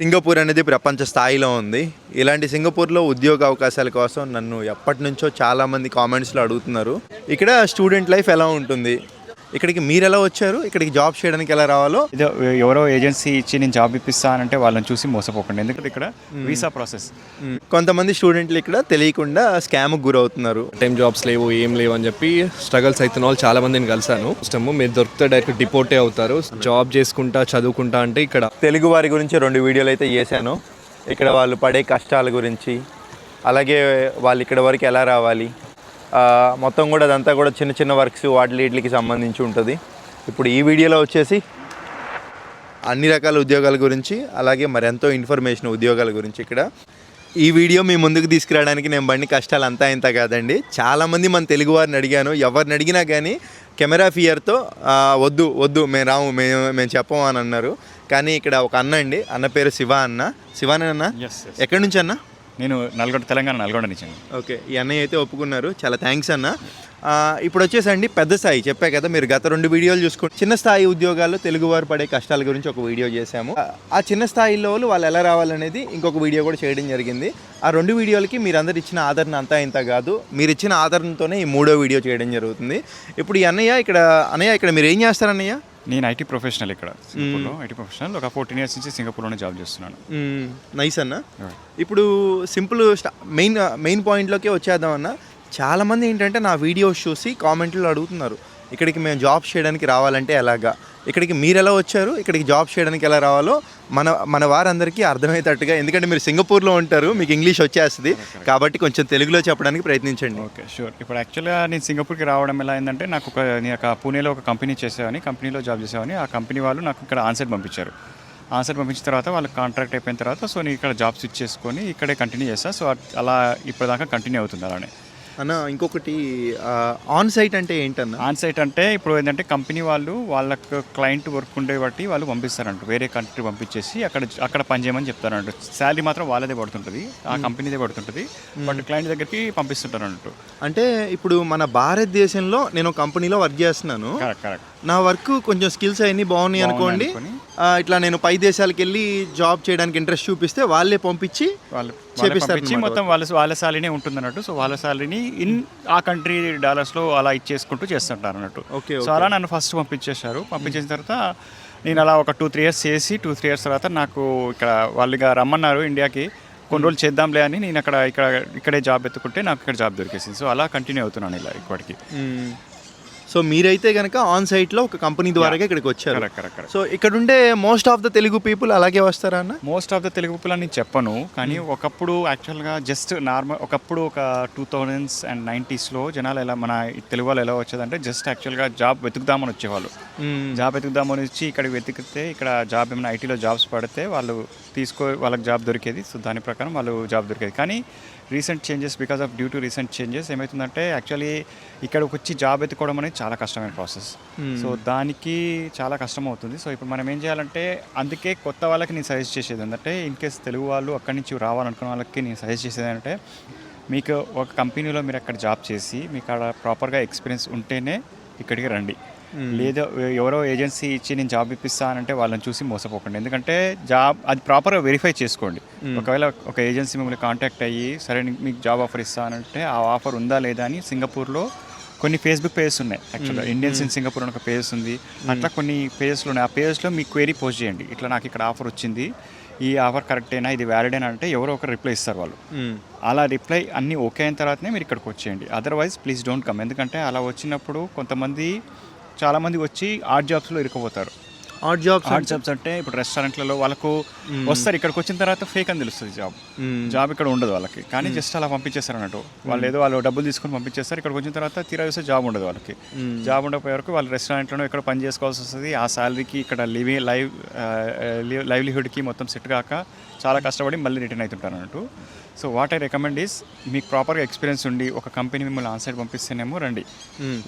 Singapore అనేది ప్రపంచ స్థాయిలో ఉంది. ఇలాంటి సింగపూర్‌లో ఉద్యోగ అవకాశాల కోసం నన్ను ఎప్పటినుంచో చాలామంది కామెంట్స్‌లో అడుగుతున్నారు. ఇక్కడ స్టూడెంట్ లైఫ్ ఎలా ఉంటుంది? ఇక్కడికి మీరెలా వచ్చారు? ఇక్కడికి జాబ్ చేయడానికి ఎలా రావాలో ఇదో ఎవరో ఏజెన్సీ ఇచ్చి నేను జాబ్ ఇప్పిస్తానంటే వాళ్ళని చూసి మోసపోకండి. ఎందుకంటే ఇక్కడ వీసా ప్రాసెస్ కొంతమంది స్టూడెంట్లు ఇక్కడ తెలియకుండా స్కామ్‌కి గురవుతున్నారు. టైం జాబ్స్ లేవు, ఏం లేవు అని చెప్పి స్ట్రగల్స్ అవుతున్న వాళ్ళు చాలా మందిని కలిసాను. ఇష్టము మీరు దొరికితే డైరెక్ట్ డిపోర్టే అవుతారు. జాబ్ చేసుకుంటా చదువుకుంటా అంటే ఇక్కడ తెలుగు వారి గురించి 2 వీడియోలు అయితే చేశాను. ఇక్కడ వాళ్ళు పడే కష్టాల గురించి, అలాగే వాళ్ళు ఇక్కడ వరకు ఎలా రావాలి, మొత్తం కూడా అదంతా కూడా చిన్న చిన్న వర్క్స్ వీటికి సంబంధించి ఉంటుంది. ఇప్పుడు ఈ వీడియోలో వచ్చేసి అన్ని రకాల ఉద్యోగాల గురించి, అలాగే మరెంతో ఇన్ఫర్మేషన్ ఉద్యోగాల గురించి. ఇక్కడ ఈ వీడియో మీ ముందుకు తీసుకురావడానికి నేను పడిన కష్టాలు అంతా ఇంత కాదండి. చాలామంది మన తెలుగు వారిని అడిగాను, ఎవరిని అడిగినా కానీ కెమెరా ఫియర్తో వద్దు వద్దు మేము రాము, మేము చెప్పము అని అన్నారు. కానీ ఇక్కడ ఒక అన్న పేరు శివ అన్న. శివానేనా? ఎక్కడి నుంచి అన్న? నేను తెలంగాణ నల్గొండ నుంచి. ఓకే, ఈ అన్నయ్య అయితే ఒప్పుకున్నారు, చాలా థ్యాంక్స్ అన్న. ఇప్పుడు వచ్చేసండి పెద్ద స్థాయి చెప్పా కదా, మీరు గత 2 వీడియోలు చూసుకుంటే చిన్న స్థాయి ఉద్యోగాల్లో తెలుగువారు పడే కష్టాల గురించి ఒక వీడియో చేశాము. ఆ చిన్న స్థాయిలో వాళ్ళు ఎలా రావాలనేది ఇంకొక వీడియో కూడా చేయడం జరిగింది. ఆ 2 వీడియోలకి మీరందరు ఇచ్చిన ఆదరణ అంతా ఇంత కాదు, మీరు ఇచ్చిన ఆదరణతోనే ఈ 3వ వీడియో చేయడం జరుగుతుంది. ఇప్పుడు ఈ అన్నయ్య ఇక్కడ మీరు ఏం చేస్తారు అన్నయ్య? నేను ఐటీ ప్రొఫెషనల్ ఇక్కడ సింగపూర్లో. ఐటీ ప్రొఫెషనల్ ఒక 14 years నుంచి సింగపూర్లోనే జాబ్ చేస్తున్నాను. నైస్ అన్న. ఇప్పుడు సింపుల్ మెయిన్ పాయింట్లోకే వచ్చేద్దాం అన్న. చాలామంది ఏంటంటే నా వీడియోస్ చూసి కామెంట్లో అడుగుతున్నారు, ఇక్కడికి మేము జాబ్ చేయడానికి రావాలంటే ఎలాగా, ఇక్కడికి మీరు ఎలా వచ్చారు, ఇక్కడికి జాబ్ చేయడానికి ఎలా రావాలో మన వారందరికీ అర్థమయ్యేటట్టుగా, ఎందుకంటే మీరు సింగపూర్లో ఉంటారు, మీకు ఇంగ్లీష్ వచ్చేస్తుంది కాబట్టి కొంచెం తెలుగులో చెప్పడానికి ప్రయత్నించండి. Okay, sure. ఇప్పుడు యాక్చువల్గా నేను సింగపూర్కి రావడం ఎలా అయిందంటే, నేను పూణేలో ఒక కంపెనీ చేసేవాని, కంపెనీలో జాబ్ చేసేవాని. ఆ కంపెనీ వాళ్ళు నాకు ఇక్కడ ఆన్సైట్ పంపించారు. ఆన్సైట్ పంపించిన తర్వాత వాళ్ళకి కాంట్రాక్ట్ అయిపోయిన తర్వాత సో నేను ఇక్కడ జాబ్ స్విచ్ చేసుకొని ఇక్కడే కంటిన్యూ చేస్తాను. సో అలా ఇప్పటిదాకా కంటిన్యూ అవుతుంది అలానే. అన్న ఇంకొకటి, ఆన్ సైట్ అంటే ఏంటన్న? ఆన్ సైట్ అంటే ఇప్పుడు ఏంటంటే కంపెనీ వాళ్ళు వాళ్ళకు క్లయింట్ వర్క్ ఉండే బట్టి వాళ్ళు పంపిస్తారంట, వేరే కంట్రీ పంపించేసి అక్కడ పని చేయమని చెప్తారంట. శాలరీ మాత్రం వాళ్ళదే పడుతుంటుంది, ఆ కంపెనీదే పడుతుంటుంది, బట్ క్లయింట్ దగ్గరికి పంపిస్తుంటారు అన్నట్టు. అంటే ఇప్పుడు మన భారతదేశంలో నేను కంపెనీలో వర్క్ చేస్తున్నాను, కరెక్ట్. నా వర్క్ కొంచెం స్కిల్స్ అవన్నీ బాగున్నాయి అనుకోండి, ఇట్లా నేను పై దేశాలకు వెళ్ళి జాబ్ చేయడానికి ఇంట్రెస్ట్ చూపిస్తే వాళ్ళే పంపించి మొత్తం వాళ్ళ శాలరీనే ఉంటుంది అన్నట్టు. సో వాళ్ళ శాలరీని ఆ కంట్రీ డాలర్స్లో అలా ఇచ్చేసుకుంటూ చేస్తుంటారు అన్నట్టు. సో అలా నన్ను ఫస్ట్ పంపించేశారు. పంపించేసిన తర్వాత నేను అలా ఒక 2-3 years చేసి 2-3 years తర్వాత నాకు ఇక్కడ వాళ్ళు ఇక రమ్మన్నారు ఇండియాకి, కొన్ని రోజులు చేద్దాంలే అని నేను ఇక్కడే జాబ్ ఎత్తుకుంటే నాకు ఇక్కడ జాబ్ దొరికేసింది. సో అలా కంటిన్యూ అవుతున్నాను ఇలా ఇప్పటికి. సో మీరైతే కనుక ఆన్ సైట్లో ఒక కంపెనీ ద్వారా ఇక్కడికి వచ్చారు. కరెక్ట్. సో ఇక్కడ ఉండే most of the Telugu people అలాగే వస్తారా అన్న? Most of the Telugu people అని చెప్పను, కానీ ఒకప్పుడు యాక్చువల్గా జస్ట్ నార్మల్, ఒకప్పుడు ఒక 2000s and 90sలో జనాలు ఎలా, మన తెలుగు వాళ్ళు ఎలా వచ్చేదంటే జస్ట్ యాక్చువల్గా జాబ్ వెతుకుదామని వచ్చేవాళ్ళు. జాబ్ వెతుకుదామని వచ్చి ఇక్కడికి వెతికితే ఇక్కడ జాబ్ ఏమైనా ఐటీలో జాబ్స్ పడితే వాళ్ళకి జాబ్ దొరికేది. సో దాని ప్రకారం వాళ్ళు జాబ్ దొరికేది. కానీ recent changes, due to recent changes ఏమవుతుందంటే యాక్చువల్లీ ఇక్కడికి వచ్చి జాబ్ ఎత్తుకోవడం అనేది చాలా కష్టమైన ప్రాసెస్. సో దానికి చాలా కష్టం అవుతుంది. సో ఇప్పుడు మనం ఏం చేయాలంటే, అందుకే కొత్త వాళ్ళకి నేను సజెస్ట్ చేసేది ఏంటంటే, ఇన్ కేస్ తెలుగు వాళ్ళు అక్కడి నుంచి రావాలనుకున్న వాళ్ళకి నేను సజెస్ట్ చేసేది ఏంటంటే, మీకు ఒక కంపెనీలో మీరు అక్కడ జాబ్ చేసి మీకు అక్కడ ప్రాపర్గా ఎక్స్పీరియన్స్ ఉంటేనే ఇక్కడికి రండి. లేదా ఎవరో ఏజెన్సీ ఇచ్చి నేను జాబ్ ఇప్పిస్తానంటే వాళ్ళని చూసి మోసపోకండి. ఎందుకంటే జాబ్ అది ప్రాపర్గా వెరిఫై చేసుకోండి. ఒకవేళ ఒక ఏజెన్సీ మిమ్మల్ని కాంటాక్ట్ అయ్యి సరే మీకు జాబ్ ఆఫర్ ఇస్తానంటే ఆ ఆఫర్ ఉందా లేదా అని సింగపూర్లో కొన్ని ఫేస్బుక్ పేజెస్ ఉన్నాయి. యాక్చువల్గా ఇండియన్స్ ఇన్ సింగపూర్ అని ఒక పేజెస్ ఉంది. అట్లా కొన్ని పేజెస్లో ఉన్నాయి. ఆ పేజెస్లో మీ క్వైరీ పోస్ట్ చేయండి, ఇట్లా నాకు ఇక్కడ ఆఫర్ వచ్చింది, ఈ ఆఫర్ కరెక్టేనా, ఇది వ్యాలిడేనా అంటే ఎవరో ఒకరు రిప్లై ఇస్తారు వాళ్ళు. అలా రిప్లై అన్నీ ఓకే అయిన తర్వాతనే మీరు ఇక్కడికి వచ్చేయండి. Otherwise please don't come. ఎందుకంటే అలా వచ్చినప్పుడు చాలామంది వచ్చి ఆర్ట్ జాబ్స్లో ఇరుక్కుపోతారు. ఆర్ట్ జాబ్స్ అంటే ఇప్పుడు రెస్టారెంట్లలో వాళ్ళకు వస్తారు, ఇక్కడికి వచ్చిన తర్వాత ఫేక్ అని తెలుస్తుంది జాబ్ ఇక్కడ ఉండదు వాళ్ళకి, కానీ జస్ట్ అలా పంపించేస్తారు అన్నట్టు. వాళ్ళు డబ్బులు తీసుకొని పంపించేస్తారు, ఇక్కడికి వచ్చిన తర్వాత తీరా చూస్తే జాబ్ ఉండదు వాళ్ళకి. జాబ్ ఉండకపోయే వరకు వాళ్ళు రెస్టారెంట్లోనే ఇక్కడ పని చేసుకోవాల్సి వస్తుంది. ఆ శాలరీకి ఇక్కడ లైవ్లీహుడ్కి మొత్తం సెట్ కాక చాలా కష్టపడి మళ్ళీ రిటర్న్ అవుతుంటారు అన్నట్టు. So what I recommend is, మీకు ప్రాపర్గా ఎక్స్పీరియన్స్ ఉండి ఒక కంపెనీ మిమ్మల్ని ఆన్సైడ్ పంపిస్తేనేమో రండి,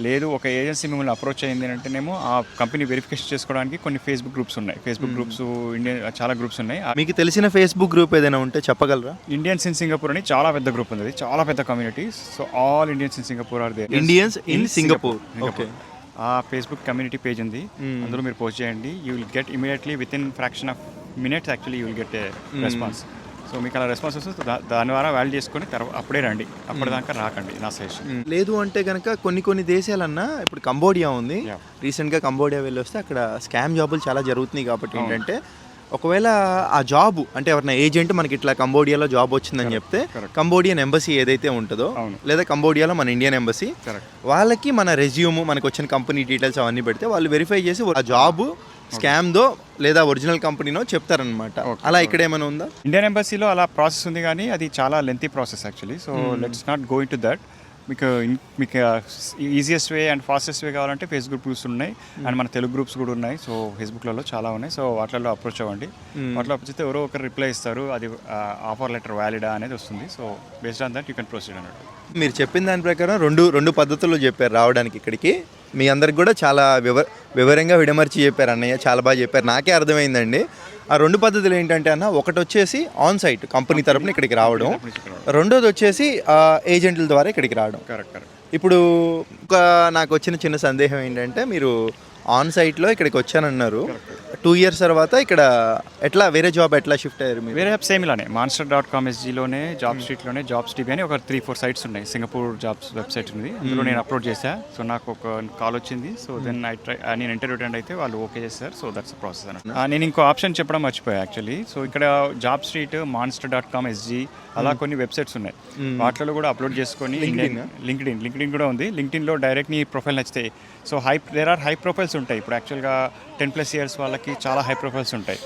లేదు ఒక ఏజెన్సీ మిమ్మల్ని అప్రోచ్ అయింది అంటేనేమో ఆ కంపెనీ వెరిఫికేషన్ చేసుకోవడానికి కొన్ని ఫేస్బుక్ గ్రూప్స్ ఉన్నాయి. ఫేస్బుక్ గ్రూప్స్ ఇండియన్ చాలా గ్రూప్స్ ఉన్నాయి. మీకు తెలిసిన ఫేస్బుక్ గ్రూప్ ఏదైనా ఉంటే చెప్పగలరా? ఇండియన్స్ ఇన్ సింగపూర్ అని చాలా పెద్ద గ్రూప్ ఉంది, చాలా పెద్ద community. So all Indians in Singapore are there. Indians in Singapore. Okay, ఆ ఫేస్బుక్ కమ్యూనిటీ పేజ్ ఉంది, అందులో మీరు పోస్ట్ చేయండి. You will get immediately with in fraction of minutes actually you will get a response. So మీకు అలా response వస్తుంది, దాని ద్వారా వాల్యూ చేసుకొని తర్వాత అప్పుడే రండి, అప్పటిదాకా రాకండి నా సజెషన్. లేదు అంటే కనుక కొన్ని దేశాలన్నా ఇప్పుడు కంబోడియా ఉంది, రీసెంట్గా కంబోడియా వెళ్ళి వస్తే అక్కడ స్కామ్ జాబులు చాలా జరుగుతున్నాయి. కాబట్టి ఏంటంటే ఒకవేళ ఆ జాబ్ అంటే ఎవరైనా ఏజెంట్ మనకి ఇట్లా కంబోడియాలో జాబ్ వచ్చిందని చెప్తే కంబోడియన్ ఎంబసీ ఏదైతే ఉంటుందో లేదా కంబోడియాలో మన ఇండియన్ ఎంబసీ వాళ్ళకి మన రెజ్యూమ్ మనకు వచ్చిన కంపెనీ డీటెయిల్స్ అవన్నీ పెడితే వాళ్ళు వెరిఫై చేసి ఆ జాబ్ స్కామ్దో లేదా ఒరిజినల్ కంపెనీనో చెప్తారనమాట. అలా ఇక్కడ ఏమైనా ఉందా? ఇండియన్ ఎంబసీలో అలా ప్రాసెస్ ఉంది కానీ అది చాలా lengthy process actually. So let's not go into that. మీకు easiest way and fastest way కావాలంటే ఫేస్బుక్ గ్రూప్స్ ఉన్నాయి అండ్ మన తెలుగు గ్రూప్స్ కూడా ఉన్నాయి. సో ఫేస్బుక్లలో చాలా ఉన్నాయి. సో వాటిల్లో అప్రోచ్ అవ్వండి. వాటిలో అప్రోచ్ అయితే ఎవరో ఒకరు రిప్లై ఇస్తారు, అది ఆఫర్ లెటర్ వ్యాలిడా అనేది వస్తుంది. So based on that you can proceed అన్నట్టు. మీరు చెప్పిన దాని ప్రకారం రెండు పద్ధతుల్లో చెప్పారు రావడానికి ఇక్కడికి. మీ అందరికి కూడా చాలా వివరంగా విడమర్చి చెప్పారు అన్నయ్య, చాలా బాగా చెప్పారు, నాకే అర్థమైందండి. ఆ 2 పద్ధతులు ఏంటంటే అన్న, ఒకటి వచ్చేసి ఆన్ సైట్ కంపెనీ తరపున ఇక్కడికి రావడం, రెండోది వచ్చేసి ఏజెంట్ల ద్వారా ఇక్కడికి రావడం. కరెక్ట్. ఇప్పుడు నాకు వచ్చిన చిన్న సందేహం ఏంటంటే, మీరు ఆన్ సైట్లో ఇక్కడికి వచ్చానన్నారు, 2 years తర్వాత ఇక్కడ ఎట్లా వేరే జాబ్ ఎట్లా షిఫ్ట్ అయ్యారు మీరు? వేరే యాప్ సేమ్ ఇలానే monster.com SGలోనే జాబ్ స్ట్రీట్లోనే జాబ్స్ టీవీ అని ఒక 3-4 సైట్స్ ఉన్నాయి. సింగపూర్ జాబ్స్ వెబ్సైట్ ఉంది, అందులో నేను అప్లోడ్ చేశా. సో నాకు ఒక కాల్ వచ్చింది. సో దెన్ నేను ఇంటర్వ్యూ అటెండ్ అయితే వాళ్ళు ఓకే చేశారు. సో దట్స్ ప్రాసెస్ అన్నట్టు. నేను ఇంకో ఆప్షన్ చెప్పడం మర్చిపోయా యాక్చువల్లీ. సో ఇక్కడ జాబ్ స్ట్రీట్, monster.com SG అలా కొన్ని వెబ్సైట్స్ ఉన్నాయి. వాటిలో కూడా అప్లోడ్ చేసుకొని లింక్డ్ఇన్ కూడా ఉంది. లింక్డ్ఇన్లో డైరెక్ట్ నీ ప్రొఫైల్ నచ్చితే, so there are high profiles ఉంటాయి. ఇప్పుడు యాక్చువల్గా 10+ years వాళ్ళకి చాలా హై ప్రొఫైల్స్ ఉంటాయి.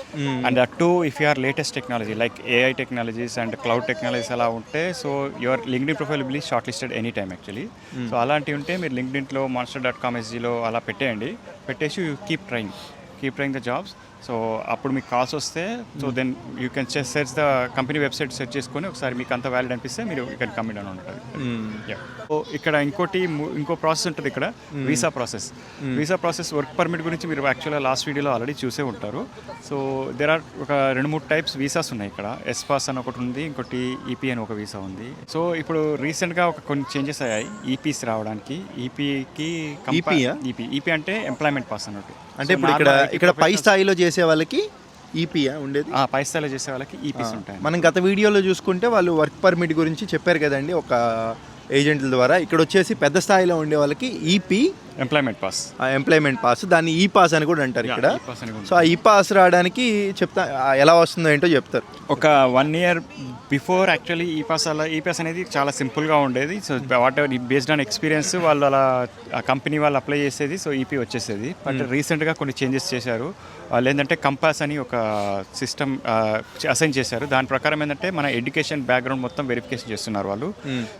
అండ్ అటు if you are latest technology like AI technologies and cloud technologies అలా ఉంటే, so your LinkedIn profile will be shortlisted any time actually. So అలాంటివి ఉంటే మీరు లింక్డ్ఇన్లో monster.com SGలో అలా పెట్టేసి keep trying the jobs. So అప్పుడు మీకు కాల్స్ వస్తే, so then you can search the company website search చేసుకొని ఒకసారి మీకు అంత వ్యాలిడ్ అనిపిస్తే మీరు ఇక్కడ కమిట్ అని ఉంటుంది. సో ఇక్కడ ఇంకో ప్రాసెస్ ఉంటుంది ఇక్కడ, వీసా ప్రాసెస్. వర్క్ పర్మిట్ గురించి మీరు యాక్చువల్గా లాస్ట్ వీడియోలో ఆల్రెడీ చూసే ఉంటారు. సో దేర్ ఆర్ ఒక 2-3 టైప్స్ వీసాస్ ఉన్నాయి ఇక్కడ. ఎస్పాస్ అని ఒకటి ఉంది, ఇంకోటి EP అని ఒక వీసా ఉంది. సో ఇప్పుడు రీసెంట్గా కొన్ని చేంజెస్ అయ్యాయి EPs రావడానికి. EP అంటే ఎంప్లాయ్మెంట్ పాస్ అన్నట్టు. అంటే ఇప్పుడు ఇక్కడ పై స్థాయిలో చేసే వాళ్ళకి ఈపీయా ఉండేది? పై స్థాయిలో చేసే వాళ్ళకి ఈపీస్ ఉంటాయి. మనం గత వీడియోలో చూసుకుంటే వాళ్ళు వర్క్ పర్మిట్ గురించి చెప్పారు కదండి ఒక ఏజెంట్ల ద్వారా. ఇక్కడ వచ్చేసి పెద్ద స్థాయిలో ఉండే వాళ్ళకి EP ఎంప్లాయ్మెంట్ పాస్, దాన్ని ఈ పాస్ అని కూడా అంటారు ఇక్కడ. సో ఆ ఈ పాస్ రావడానికి ఎలా వస్తుందో ఏంటో చెప్తారు. ఒక 1 year బిఫోర్ యాక్చువల్లీ ఈ పాస్ అనేది చాలా సింపుల్గా ఉండేది. So what ever based on experience వాళ్ళు అలా ఆ కంపెనీ వాళ్ళు అప్లై చేసేది. సో EP వచ్చేసేది. బట్ రీసెంట్గా కొన్ని చేంజెస్ చేశారు. వాళ్ళు ఏంటంటే కంపాస్ అని ఒక సిస్టమ్ అసైన్ చేశారు. దాని ప్రకారం ఏంటంటే మన ఎడ్యుకేషన్ బ్యాక్గ్రౌండ్ మొత్తం వెరిఫికేషన్ చేస్తున్నారు వాళ్ళు.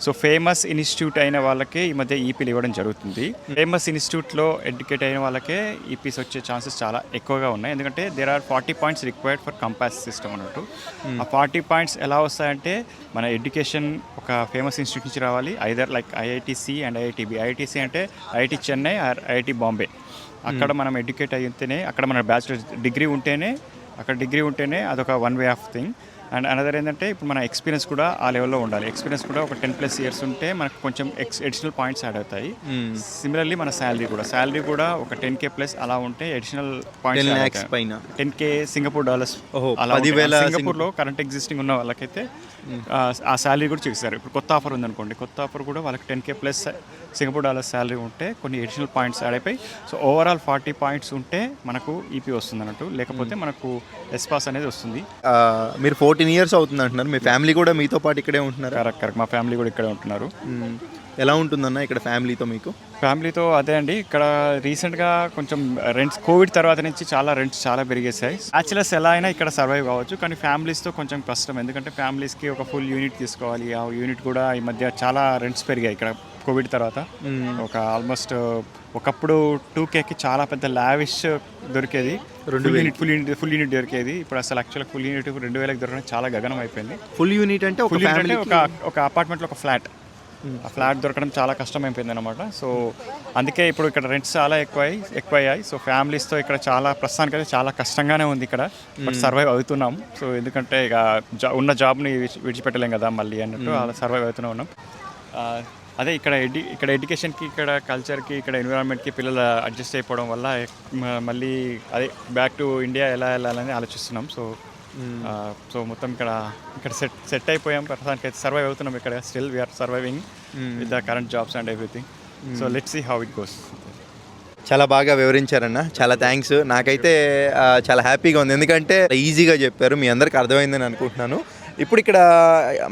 సో ఫేమస్ ఇన్స్టిట్యూట్ అయిన వాళ్ళకే ఈ మధ్య EPలు ఇవ్వడం జరుగుతుంది. ఫేమస్ ఇన్స్టిట్యూట్లో ఎడ్యుకేట్ అయిన వాళ్ళకే EPs వచ్చే ఛాన్సెస్ చాలా ఎక్కువగా ఉన్నాయి. ఎందుకంటే there are 40 points required for compass system అన్నట్టు. ఆ 40 points ఎలా వస్తాయంటే మన ఎడ్యుకేషన్ ఒక ఫేమస్ ఇన్స్టిట్యూట్ నుంచి రావాలి. Either like IITC and IITB. IITC అంటే IIT Chennai or IIT Bombay. అక్కడ మనం ఎడ్యుకేట్ అయితేనే, అక్కడ మన బ్యాచిలర్ డిగ్రీ ఉంటేనే అదొక one way of thing. And another ఏంటంటే ఇప్పుడు మన ఎక్స్పీరియన్స్ కూడా ఆ లెవెల్లో ఉండాలి. ఎక్స్పీరియన్స్ కూడా ఒక 10+ years ఉంటే మనకు కొంచెం అడిషనల్ పాయింట్స్ యాడ్ అవుతాయి. సిమిలర్లీ మన శాలరీ కూడా ఒక 10K ప్లస్ అలా ఉంటే additional points 10K Singapore dollars అలా. సింగపూర్లో కరెంట్ ఎగ్జిస్టింగ్ ఉన్న వాళ్ళకైతే ఆ శాలరీ కూడా చూపిస్తారు. ఇప్పుడు కొత్త ఆఫర్ ఉందనుకోండి, కొత్త ఆఫర్ కూడా వాళ్ళకి 10K plus Singapore dollars salary ఉంటే కొన్ని అడిషనల్ పాయింట్స్ యాడ్ అయిపోయి, సో ఓవరాల్ 40 points ఉంటే మనకు EP వస్తుంది అన్నట్టు. లేకపోతే మనకు ఎస్పాస్ అనేది వస్తుంది. మీరు 14 years అవుతుంది అంటున్నారు. మీ ఫ్యామిలీ కూడా మీతో పాటు ఇక్కడే ఉంటున్నారు? కరెక్ట్. మా ఫ్యామిలీ కూడా ఇక్కడే ఉంటున్నారు. ఎలా ఉంటుందన్న ఇక్కడ ఫ్యామిలీతో? అదే అండి, ఇక్కడ రీసెంట్గా కొంచెం రెంట్స్ కోవిడ్ తర్వాత నుంచి రెంట్స్ చాలా పెరిగేసాయి. బ్యాచిలర్స్ ఎలా అయినా ఇక్కడ సర్వైవ్ కావచ్చు, కానీ ఫ్యామిలీస్తో కొంచెం కష్టం. ఎందుకంటే ఫ్యామిలీస్కి ఒక ఫుల్ యూనిట్ తీసుకోవాలి. ఆ యూనిట్ కూడా ఈ మధ్య చాలా రెంట్స్ పెరిగాయి ఇక్కడ కోవిడ్ తర్వాత. ఒక ఆల్మోస్ట్ ఒకప్పుడు 2Kకి చాలా పెద్ద లావిష్ దొరికేది, ఫుల్ యూనిట్ దొరికేది. ఇప్పుడు అసలు యాక్చువల్గా ఫుల్ యూనిట్ 2000కి దొరకడం చాలా గగనం అయిపోయింది. ఫుల్ యూనిట్ అంటే ఒక అపార్ట్మెంట్లో ఒక ఫ్లాట్, ఆ ఫ్లాట్ దొరకడం చాలా కష్టం అయిపోయింది అనమాట. సో అందుకే ఇప్పుడు ఇక్కడ రెంట్స్ చాలా ఎక్కువయ్యాయి. సో ఫ్యామిలీస్తో ఇక్కడ ప్రస్తుతానికి అయితే చాలా కష్టంగానే ఉంది ఇక్కడ. బట్ సర్వైవ్ అవుతున్నాం. సో ఎందుకంటే ఇక ఉన్న జాబ్ని విడిచిపెట్టలేం కదా మళ్ళీ అన్నట్టు అలా సర్వైవ్ అవుతూనే ఉన్నాం. అదే ఇక్కడ ఎడ్యుకేషన్కి, ఇక్కడ కల్చర్కి, ఇక్కడ ఎన్విరాన్మెంట్కి పిల్లలు అడ్జస్ట్ అయిపోవడం వల్ల మళ్ళీ అదే బ్యాక్ టు ఇండియా ఎలా వెళ్ళాలని ఆలోచిస్తున్నాం. సో మొత్తం ఇక్కడ సెట్ అయిపోయాం. ప్రస్తుతానికి అయితే సర్వైవ్ అవుతున్నాం ఇక్కడ. Still we are surviving with the current jobs and everything. So let's see how it goes. చాలా బాగా వివరించారన్న, చాలా థ్యాంక్స్. నాకైతే చాలా హ్యాపీగా ఉంది, ఎందుకంటే ఈజీగా చెప్పారు, మీ అందరికి అర్థమైందని అనుకుంటున్నాను. ఇప్పుడు ఇక్కడ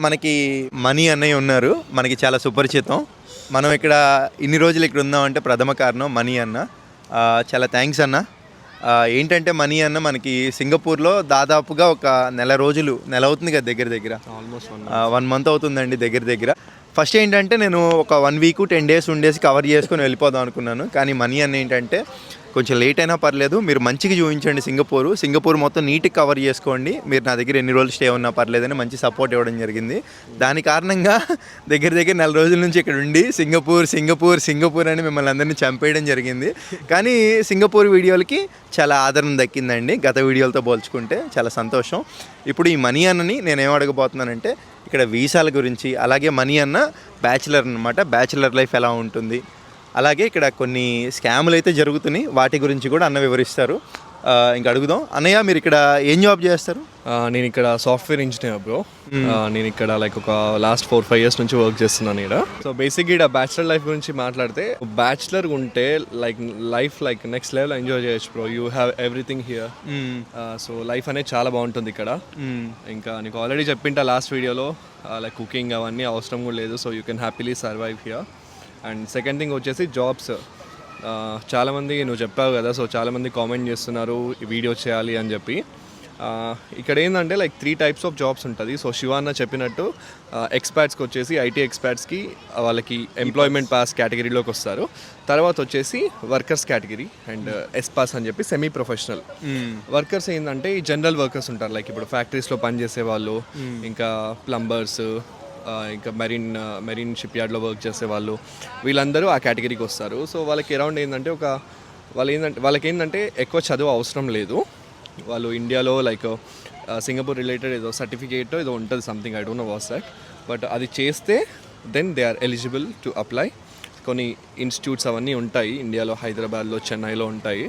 మనకి మనీ అన్నయ్య ఉన్నారు, మనకి చాలా సుపరిచితం. మనం ఇక్కడ ఇన్ని రోజులు ఇక్కడ ఉందామంటే ప్రథమ కారణం మనీ అన్న. చాలా థ్యాంక్స్ అన్న. ఏంటంటే మనీ అన్న మనకి సింగపూర్లో దాదాపుగా ఒక నెల అవుతుంది కదా, దగ్గర ఆల్మోస్ట్ 1 month అవుతుందండి దగ్గర. ఫస్ట్ ఏంటంటే నేను ఒక 1 week 10 days ఉండేసి కవర్ చేసుకొని వెళ్ళిపోదాం అనుకున్నాను. కానీ మనీ అన్న ఏంటంటే కొంచెం లేట్ అయినా పర్లేదు, మీరు మంచిగా చూపించండి సింగపూర్ మొత్తం నీట్గా కవర్ చేసుకోండి, మీరు నా దగ్గర ఎన్ని రోజులు స్టే ఉన్నా పర్లేదని మంచి సపోర్ట్ ఇవ్వడం జరిగింది. దాని కారణంగా దగ్గర నెల రోజుల నుంచి ఇక్కడ ఉండి సింగపూర్ అని మిమ్మల్ని అందరినీ చంపేయడం జరిగింది. కానీ సింగపూర్ వీడియోలకి చాలా ఆదరణ దక్కిందండి గత వీడియోలతో పోల్చుకుంటే, చాలా సంతోషం. ఇప్పుడు ఈ మనీ అన్నని నేనేం అడగబోతున్నానంటే ఇక్కడ వీసాల గురించి, అలాగే మనీ అన్న బ్యాచిలర్ అనమాట, బ్యాచిలర్ లైఫ్ ఎలా ఉంటుంది, అలాగే ఇక్కడ కొన్ని స్కాములు అయితే జరుగుతున్నాయి, వాటి గురించి కూడా అన్న వివరిస్తారు. ఇంకా అడుగుదాం. అన్నయ్య, మీరు ఇక్కడ ఏం జాబ్ చేస్తారు? నేను ఇక్కడ సాఫ్ట్వేర్ ఇంజనీర్ బ్రో. నేను ఇక్కడ లైక్ ఒక లాస్ట్ 4-5 years నుంచి వర్క్ చేస్తున్నాను ఇక్కడ. సో బేసిక్గా ఇక్కడ బ్యాచిలర్ లైఫ్ గురించి మాట్లాడితే, బ్యాచిలర్ ఉంటే లైఫ్ నెక్స్ట్ లెవెల్ ఎంజాయ్ చేయొచ్చు bro. You have everything here. So life అనేది చాలా బాగుంటుంది ఇక్కడ. ఇంకా నీకు ఆల్రెడీ చెప్పింటా లాస్ట్ వీడియోలో, లైక్ కుకింగ్ అవన్నీ అవసరం కూడా లేదు. So you can happily survive here. And second thing వచ్చేసి జాబ్స్. చాలామంది నువ్వు చెప్పావు కదా, సో చాలామంది కామెంట్ చేస్తున్నారు ఈ వీడియో చేయాలి అని చెప్పి. ఇక్కడ ఏంటంటే 3 types ఆఫ్ జాబ్స్ ఉంటుంది. సో శివాన్న చెప్పినట్టు ఎక్స్పర్ట్స్కి వచ్చేసి ఐటీ ఎక్స్పర్ట్స్కి వాళ్ళకి ఎంప్లాయ్మెంట్ పాస్ కేటగిరీలోకి వస్తారు. తర్వాత వచ్చేసి వర్కర్స్ కేటగిరీ అండ్ ఎస్పాస్ అని చెప్పి సెమీ ప్రొఫెషనల్. వర్కర్స్ ఏంటంటే ఈ జనరల్ వర్కర్స్ ఉంటారు, లైక్ ఇప్పుడు ఫ్యాక్టరీస్లో పనిచేసే వాళ్ళు, ఇంకా ప్లంబర్స్, ఇంకా మెరీన్ షిప్ యార్డ్లో వర్క్ చేసే వాళ్ళు, వీళ్ళందరూ ఆ కేటగిరీకి వస్తారు. సో వాళ్ళకి అరౌండ్ ఏంటంటే వాళ్ళకి ఏంటంటే ఎక్కువ చదువు అవసరం లేదు. వాళ్ళు ఇండియాలో లైక్ సింగపూర్ రిలేటెడ్ ఏదో సర్టిఫికేట్ ఏదో ఉంటుంది, something I don't know what's that, but అది చేస్తే then they are eligible to apply. కొన్ని ఇన్స్టిట్యూట్స్ అవన్నీ ఉంటాయి ఇండియాలో, హైదరాబాద్లో, చెన్నైలో ఉంటాయి.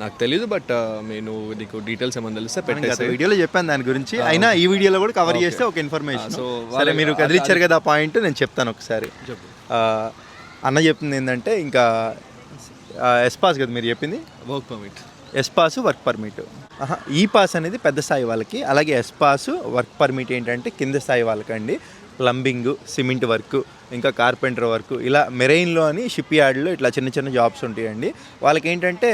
నాకు తెలీదు, బట్ నేను నీకు డీటెయిల్స్ ఏమన్నా తెలిస్తే పెట్టేసి వీడియోలో చెప్పాను దాని గురించి. అయినా ఈ వీడియోలో కూడా కవర్ చేస్తే ఒక ఇన్ఫర్మేషన్. సో సరే, మీరు కదిలిచ్చారు కదా ఆ పాయింట్, నేను చెప్తాను ఒకసారి. అన్న చెప్తుంది ఏంటంటే, ఇంకా ఎస్పాస్ కదా మీరు చెప్పింది, work permit. S pass work permit. ఈ పాస్ అనేది పెద్ద స్థాయి వాళ్ళకి, అలాగే ఎస్పాస్ వర్క్ పర్మిట్ ఏంటంటే కింద స్థాయి వాళ్ళకండి. ప్లంబింగ్, సిమెంట్ వర్క్, ఇంకా కార్పెంటర్ వర్క్, ఇలా మెరైన్లో అని షిప్ యార్డ్లో ఇట్లా చిన్న జాబ్స్ ఉంటాయండి. వాళ్ళకి ఏంటంటే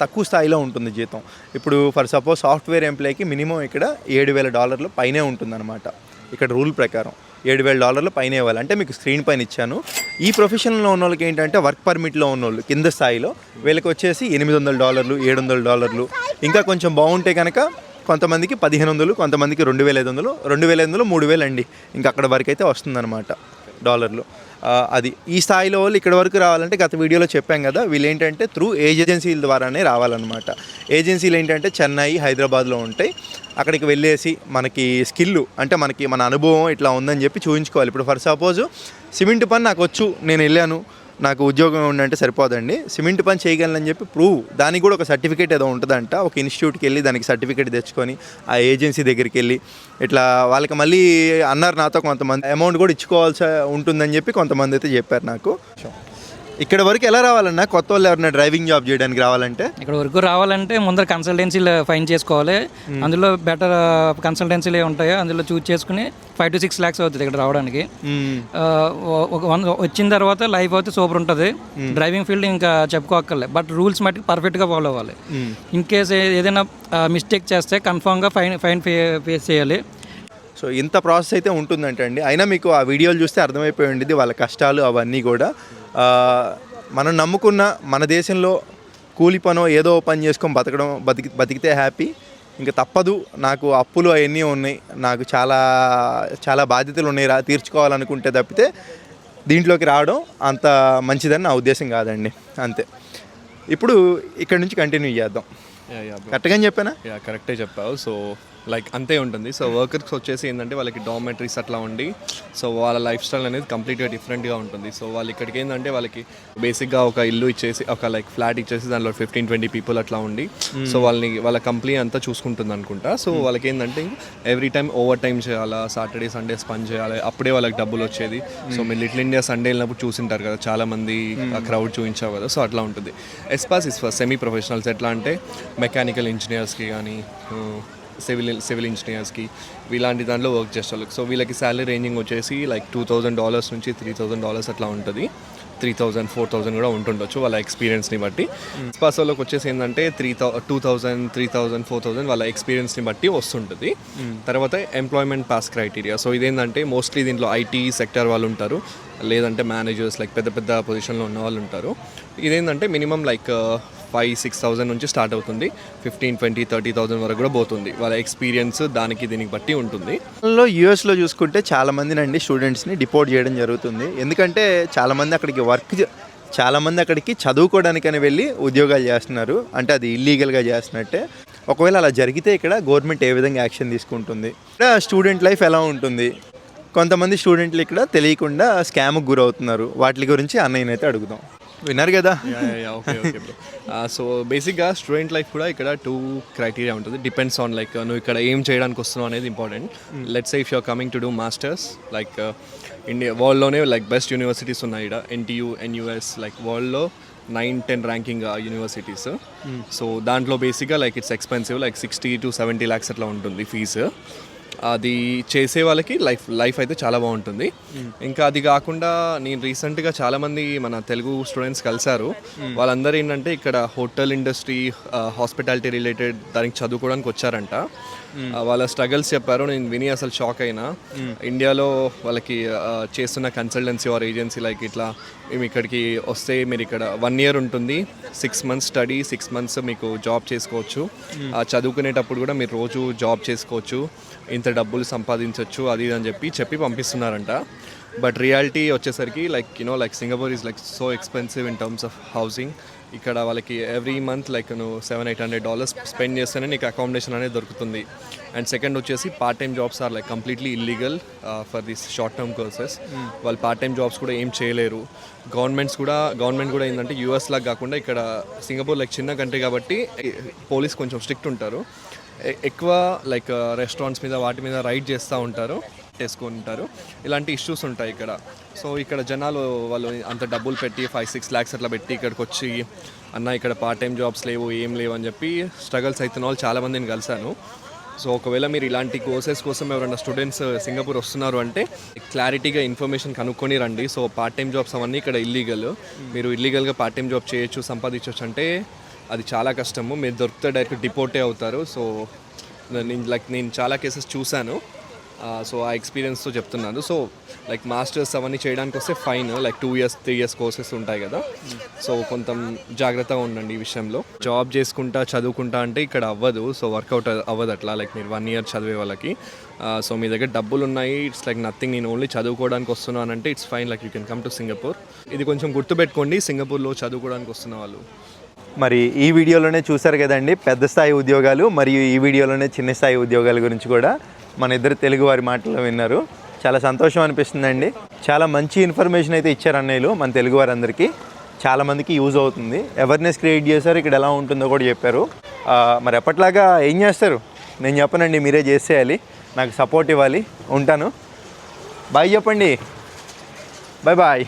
తక్కువ స్థాయిలో ఉంటుంది జీతం. ఇప్పుడు ఫర్ సపోజ్ సాఫ్ట్వేర్ ఎంప్లాయ్కి మినిమం ఇక్కడ $7,000 పైనే ఉంటుందన్నమాట. ఇక్కడ రూల్ ప్రకారం $7,000 పైన ఇవ్వాలి. అంటే మీకు స్క్రీన్ పైన ఇచ్చాను. ఈ ప్రొఫెషన్లో ఉన్న వాళ్ళకి ఏంటంటే వర్క్ పర్మిట్లో ఉన్న వాళ్ళు కింద స్థాయిలో వీళ్ళకి వచ్చేసి $800, $700. ఇంకా కొంచెం బాగుంటే కనుక కొంతమందికి 1,500, కొంతమందికి 2,500, 3,000 అండి. ఇంకా అక్కడ వరకు అయితే వస్తుందన్నమాట డాలర్లు. అది ఈ స్థాయిలో వాళ్ళు ఇక్కడ వరకు రావాలంటే గత వీడియోలో చెప్పాం కదా, వీళ్ళు ఏంటంటే త్రూ ఏజెన్సీల ద్వారానే రావాలన్నమాట. ఏజెన్సీలు ఏంటంటే చెన్నై, హైదరాబాద్లో ఉంటాయి. అక్కడికి వెళ్ళేసి మనకి స్కిల్ అంటే మన అనుభవం ఇట్లా ఉందని చెప్పి చూపించుకోవాలి. ఇప్పుడు ఫర్ సపోజ్ సిమెంట్ పని నాకు వచ్చు, నేను వెళ్ళాను, నాకు ఉద్యోగం ఉండంటే సరిపోదండి. సిమెంట్ పని చేయగలనని చెప్పి ప్రూవ్, దానికి కూడా ఒక సర్టిఫికేట్ ఏదో ఉంటుందంట. ఒక ఇన్స్టిట్యూట్కి వెళ్ళి దానికి సర్టిఫికేట్ తెచ్చుకొని ఆ ఏజెన్సీ దగ్గరికి వెళ్ళి ఇట్లా వాళ్ళకి మళ్ళీ అన్నారు నాతో, కొంతమంది అమౌంట్ కూడా ఇచ్చుకోవాల్సి ఉంటుందని చెప్పి కొంతమంది అయితే చెప్పారు నాకు. ఇక్కడ వరకు ఎలా రావాలన్నా, కొత్త వాళ్ళు ఎవరైనా డ్రైవింగ్ జాబ్ చేయడానికి రావాలంటే? ఇక్కడ వరకు రావాలంటే ముందర కన్సల్టెన్సీలు ఫైన్ చేసుకోవాలి. అందులో బెటర్ కన్సల్టెన్సీలు ఉంటాయో అందులో చూస్ చేసుకుని 5 to 6 lakhs అవుతుంది ఇక్కడ రావడానికి. వచ్చిన తర్వాత లైఫ్ అయితే సూపర్ ఉంటుంది. డ్రైవింగ్ ఫీల్డ్ ఇంకా చెప్పుకోక్కర్లే, బట్ రూల్స్ మట్టుకు పర్ఫెక్ట్గా ఫాలో అవ్వాలి. ఇన్ కేస్ ఏదైనా మిస్టేక్ చేస్తే కన్ఫామ్గా ఫైన్ ఫేస్ చేయాలి. సో ఇంత ప్రాసెస్ అయితే ఉంటుందంటే అండి. అయినా మీకు ఆ వీడియోలు చూస్తే అర్థమైపోయి ఉండేది వాళ్ళ కష్టాలు అవన్నీ కూడా. మనం నమ్ముకున్న మన దేశంలో కూలి పనో ఏదో పని చేసుకొని బతికితే హ్యాపీ. ఇంకా తప్పదు, నాకు అప్పులు అవన్నీ ఉన్నాయి, నాకు చాలా బాధ్యతలు ఉన్నాయి తీర్చుకోవాలనుకుంటే తప్పితే దీంట్లోకి రావడం అంత మంచిదని నా ఉద్దేశం కాదండి. అంతే. ఇప్పుడు ఇక్కడ నుంచి కంటిన్యూ చేద్దాం. కరెక్ట్గా చెప్పానా? కరెక్టే చెప్పావు. సో లైక్ అంతే ఉంటుంది. సో వర్కర్స్ వచ్చేసి ఏంటంటే వాళ్ళకి డార్మెటరీస్ అట్లా ఉండి సో వాళ్ళ లైఫ్ స్టైల్ అనేది కంప్లీట్గా డిఫరెంట్గా ఉంటుంది. సో వాళ్ళు ఇక్కడికి ఏంటంటే వాళ్ళకి బేసిక్గా ఒక ఇల్లు ఇచ్చేసి ఒక లైక్ ఫ్లాట్ ఇచ్చేసి దానిలో 15-20 పీపుల్ అట్లా ఉండి సో వాళ్ళ కంపెనీ అంతా చూసుకుంటుంది అనుకుంటా. సో వాళ్ళకి ఏంటంటే ఎవ్రీ టైం ఓవర్ టైం చేయాలా, సాటర్డే సండేస్ పని చేయాలి, అప్పుడే వాళ్ళకి డబ్బులు వచ్చేది. సో మీరు లిటిల్ ఇండియా సండే వెళ్ళినప్పుడు చూసింటారు కదా, చాలామంది ఆ క్రౌడ్ చూపించావు కదా. సో అట్లా ఉంటుంది. ఎస్పాస్ ఇస్ ఫర్ సెమీ ప్రొఫెషనల్స్. ఎట్లా అంటే మెకానికల్ ఇంజనీర్స్కి కానీ సివిల్ ఇంజనీర్స్కి ఇలాంటి దాంట్లో వర్క్ చేసే వాళ్ళకి. సో వీళ్ళకి శాలరీ రేంజింగ్ వచ్చేసి లైక్ $2,000 నుంచి $3,000 అట్లా ఉంటుంది. 3,000-4,000 కూడా ఉంటుండొచ్చు వాళ్ళ ఎక్స్పీరియన్స్ని బట్టి. ఎస్పాస్ వాళ్ళకి వచ్చేసి ఏంటంటే 2,000, 3,000, 4,000 వాళ్ళ ఎక్స్పీరియన్స్ని బట్టి వస్తుంటుంది. తర్వాత ఎంప్లాయ్మెంట్ పాస్ క్రైటీరియా. సో ఇదేంటంటే మోస్ట్లీ దీంట్లో ఐటీ సెక్టర్ వాళ్ళు ఉంటారు, లేదంటే మేనేజర్స్ లైక్ పెద్ద పెద్ద పొజిషన్లో ఉన్న వాళ్ళు ఉంటారు. ఇదేంటంటే మినిమం లైక్ 5,000-6,000 నుంచి స్టార్ట్ అవుతుంది. 15,000-20,000 వరకు కూడా పోతుంది. వాళ్ళ ఎక్స్పీరియన్స్ దానికి దీనికి బట్టి ఉంటుంది. యూఎస్లో చూసుకుంటే చాలామందినండి స్టూడెంట్స్ని డిపోర్ట్ చేయడం జరుగుతుంది. ఎందుకంటే చాలామంది అక్కడికి చదువుకోవడానికని వెళ్ళి ఉద్యోగాలు చేస్తున్నారు. అంటే అది ఇల్లీగల్గా చేస్తున్నట్టే. ఒకవేళ అలా జరిగితే ఇక్కడ గవర్నమెంట్ ఏ విధంగా యాక్షన్ తీసుకుంటుంది, ఇక్కడ స్టూడెంట్ లైఫ్ ఎలా ఉంటుంది, కొంతమంది స్టూడెంట్లు ఇక్కడ తెలియకుండా స్కామ్కి గురవుతున్నారు. వాటి గురించి అన్నయ్యనైతే అడుగుదాం. విన్నారు కదా. Okay bro. సో బేసిక్గా స్టూడెంట్ లైఫ్ కూడా ఇక్కడ 2 క్రైటీరియా ఉంటుంది. డిపెండ్స్ ఆన్ లైక్ నువ్వు ఇక్కడ ఏం చేయడానికి వస్తున్నావు అనేది important. Let's say if you're coming to do masters like India వరల్డ్లోనే లైక్ బెస్ట్ యూనివర్సిటీస్ ఉన్నాయి ఇక్కడ. NTU, NUS లైక్ వరల్డ్లో 9-10 ర్యాంకింగ్ యూనివర్సిటీస్. సో దాంట్లో బేసిక్గా like it's expensive, like 60-70 lakhs అట్లా ఉంటుంది ఫీజు. అది చేసే వాళ్ళకి లైఫ్ అయితే చాలా బాగుంటుంది. ఇంకా అది కాకుండా నేను రీసెంట్గా చాలామంది మన తెలుగు స్టూడెంట్స్ కలిశారు. వాళ్ళందరూ ఏంటంటే ఇక్కడ హోటల్ ఇండస్ట్రీ, హాస్పిటాలిటీ రిలేటెడ్ దానికి చదువుకోవడానికి వచ్చారంట. వాళ్ళ స్ట్రగల్స్ చెప్పారు. నేను విని అసలు షాక్ అయినా. ఇండియాలో వాళ్ళకి చేస్తున్న కన్సల్టెన్సీ ఆర్ ఏజెన్సీ లైక్ ఇట్లా మేము ఇక్కడికి వస్తే మీరు ఇక్కడ 1 year ఉంటుంది, 6 months స్టడీ, 6 months మీకు జాబ్ చేసుకోవచ్చు. చదువుకునేటప్పుడు కూడా మీరు రోజు జాబ్ చేసుకోవచ్చు, ఇంత డబ్బులు సంపాదించవచ్చు, అది అని చెప్పి పంపిస్తున్నారంట. బట్ రియాలిటీ వచ్చేసరికి like like Singapore is like so expensive in terms of housing. ఇక్కడ వాళ్ళకి ఎవ్రీ మంత్ లైక్ నువ్వు $700-800 స్పెండ్ చేస్తేనే నీకు అకామిడేషన్ అనేది దొరుకుతుంది. అండ్ సెకండ్ వచ్చేసి part time jobs are like completely illegal for this short term courses. వాళ్ళు పార్ట్ టైం జాబ్స్ కూడా ఏం చేయలేరు. గవర్నమెంట్ కూడా ఏంటంటే US లాగా కాకుండా ఇక్కడ సింగపూర్ లైక్ చిన్న కంట్రీ కాబట్టి పోలీస్ కొంచెం స్ట్రిక్ట్ ఉంటారు. ఎక్కువ లైక్ రెస్టారెంట్స్ మీద వాటి మీద రైడ్ చేస్తూ ఉంటారు, చేసుకుంటారు. ఇలాంటి ఇష్యూస్ ఉంటాయి ఇక్కడ. సో ఇక్కడ జనాలు వాళ్ళు అంత డబ్బులు పెట్టి 5-6 lakhs అట్లా పెట్టి ఇక్కడికి వచ్చి అన్న ఇక్కడ పార్ట్ టైం జాబ్స్ లేవు, ఏం లేవు అని చెప్పి స్ట్రగల్స్ అవుతున్న వాళ్ళు చాలామందిని కలిశాను. సో ఒకవేళ మీరు ఇలాంటి కోర్సెస్ కోసం ఎవరైనా స్టూడెంట్స్ సింగపూర్ వస్తున్నారు అంటే క్లారిటీగా ఇన్ఫర్మేషన్ కనుక్కొని రండి. సో పార్ట్ టైం జాబ్స్ అవన్నీ ఇక్కడ ఇల్లీగల్. మీరు ఇల్లీగల్గా పార్ట్ టైం జాబ్ చేయొచ్చు, సంపాదించవచ్చు అంటే అది చాలా కష్టము. మీరు దొరికితే డైరెక్ట్ డిపోర్టే అవుతారు. సో నేను చాలా కేసెస్ చూశాను. సో ఆ ఎక్స్పీరియన్స్తో చెప్తున్నాను. సో లైక్ మాస్టర్స్ అవన్నీ చేయడానికి వస్తే fine like 2 years 3 years courses ఉంటాయి కదా. సో కొంచెం జాగ్రత్తగా ఉండండి ఈ విషయంలో. జాబ్ చేసుకుంటా చదువుకుంటా అంటే ఇక్కడ అవ్వదు. సో వర్కౌట్ అవ్వదు అట్లా లైక్ మీరు 1 year చదివే వాళ్ళకి. సో మీ దగ్గర డబ్బులు ఉన్నాయి, ఇట్స్ లైక్ నథింగ్, నేను ఓన్లీ చదువుకోవడానికి వస్తున్నాను అంటే it's fine, like you can come to Singapore. ఇది కొంచెం గుర్తుపెట్టుకోండి సింగపూర్లో చదువుకోవడానికి వస్తున్న వాళ్ళు. మరి ఈ వీడియోలోనే చూసారు కదండి పెద్ద స్థాయి ఉద్యోగాలు, మరియు ఈ వీడియోలోనే చిన్న స్థాయి ఉద్యోగాల గురించి కూడా మన ఇద్దరు తెలుగు వారి మాటల్లో విన్నారు. చాలా సంతోషం అనిపిస్తుందండి. చాలా మంచి ఇన్ఫర్మేషన్ అయితే ఇచ్చారు అన్నయ్యలు మన తెలుగు వారందరికీ. చాలామందికి యూజ్ అవుతుంది. అవేర్నెస్ క్రియేట్ చేశారు, ఇక్కడ ఎలా ఉంటుందో కూడా చెప్పారు. మరి ఎప్పట్లాగా ఏం చేస్తారు నేను చెప్పనండి, మీరే చేసేయాలి, నాకు సపోర్ట్ ఇవ్వాలి. ఉంటాను. బాయ్ చెప్పండి. Bye bye.